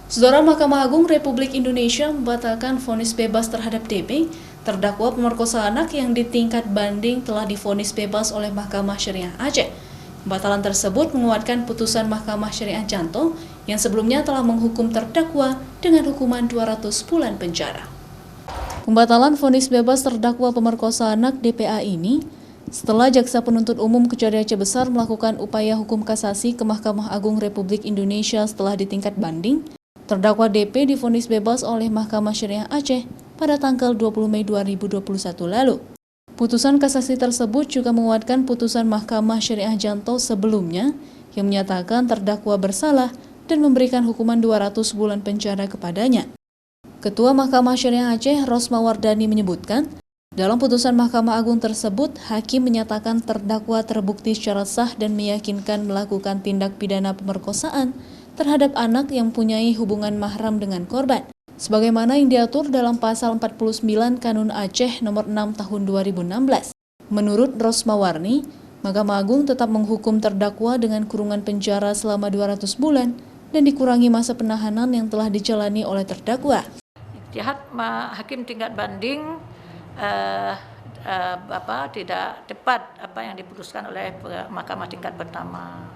Saudara, Mahkamah Agung Republik Indonesia membatalkan vonis bebas terhadap DP, terdakwa pemerkosa anak yang di tingkat banding telah divonis bebas oleh Mahkamah Syariah Aceh. Pembatalan tersebut menguatkan putusan Mahkamah Syariah Janto yang sebelumnya telah menghukum terdakwa dengan hukuman 200 bulan penjara. Pembatalan vonis bebas terdakwa pemerkosa anak DPA ini setelah Jaksa Penuntut Umum Kejari Aceh Besar melakukan upaya hukum kasasi ke Mahkamah Agung Republik Indonesia setelah di tingkat banding. Terdakwa DP divonis bebas oleh Mahkamah Syariah Aceh pada tanggal 20 Mei 2021 lalu. Putusan kasasi tersebut juga menguatkan putusan Mahkamah Syariah Janto sebelumnya yang menyatakan terdakwa bersalah dan memberikan hukuman 200 bulan penjara kepadanya. Ketua Mahkamah Syariah Aceh, Rosma Wardani, menyebutkan, dalam putusan Mahkamah Agung tersebut, hakim menyatakan terdakwa terbukti secara sah dan meyakinkan melakukan tindak pidana pemerkosaan terhadap anak yang mempunyai hubungan mahram dengan korban, sebagaimana yang diatur dalam pasal 49 Kanun Aceh nomor 6 tahun 2016. Menurut Rosma Warni, Mahkamah Agung tetap menghukum terdakwa dengan kurungan penjara selama 200 bulan dan dikurangi masa penahanan yang telah dijalani oleh terdakwa. Hakim tingkat banding tidak tepat apa yang diputuskan oleh Mahkamah tingkat pertama.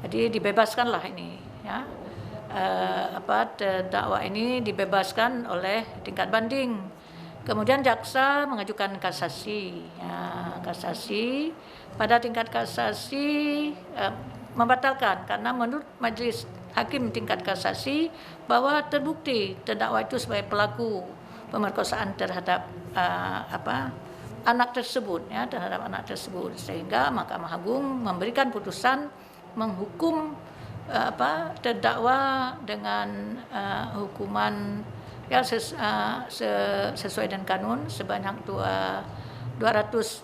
Jadi dibebaskanlah ini, ya. Terdakwa ini dibebaskan oleh tingkat banding. Kemudian jaksa mengajukan kasasi. Kasasi pada tingkat kasasi membatalkan karena menurut majelis hakim tingkat kasasi bahwa terbukti terdakwa itu sebagai pelaku pemerkosaan terhadap anak tersebut, ya, sehingga Mahkamah Agung memberikan putusan menghukum terdakwa dengan hukuman sesuai dengan kanun sebanyak 200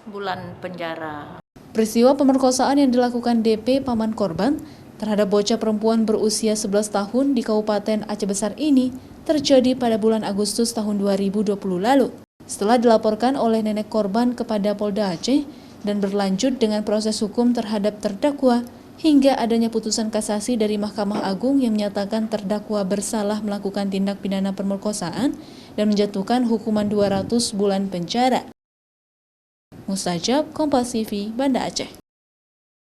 bulan penjara. Peristiwa pemerkosaan yang dilakukan DP paman korban terhadap bocah perempuan berusia 11 tahun di Kabupaten Aceh Besar ini terjadi pada bulan Agustus tahun 2020 lalu. Setelah dilaporkan oleh nenek korban kepada Polda Aceh dan berlanjut dengan proses hukum terhadap terdakwa hingga adanya putusan kasasi dari Mahkamah Agung yang menyatakan terdakwa bersalah melakukan tindak pidana pemerkosaan dan menjatuhkan hukuman 200 bulan penjara. Mustajab, Kompas TV, Banda Aceh.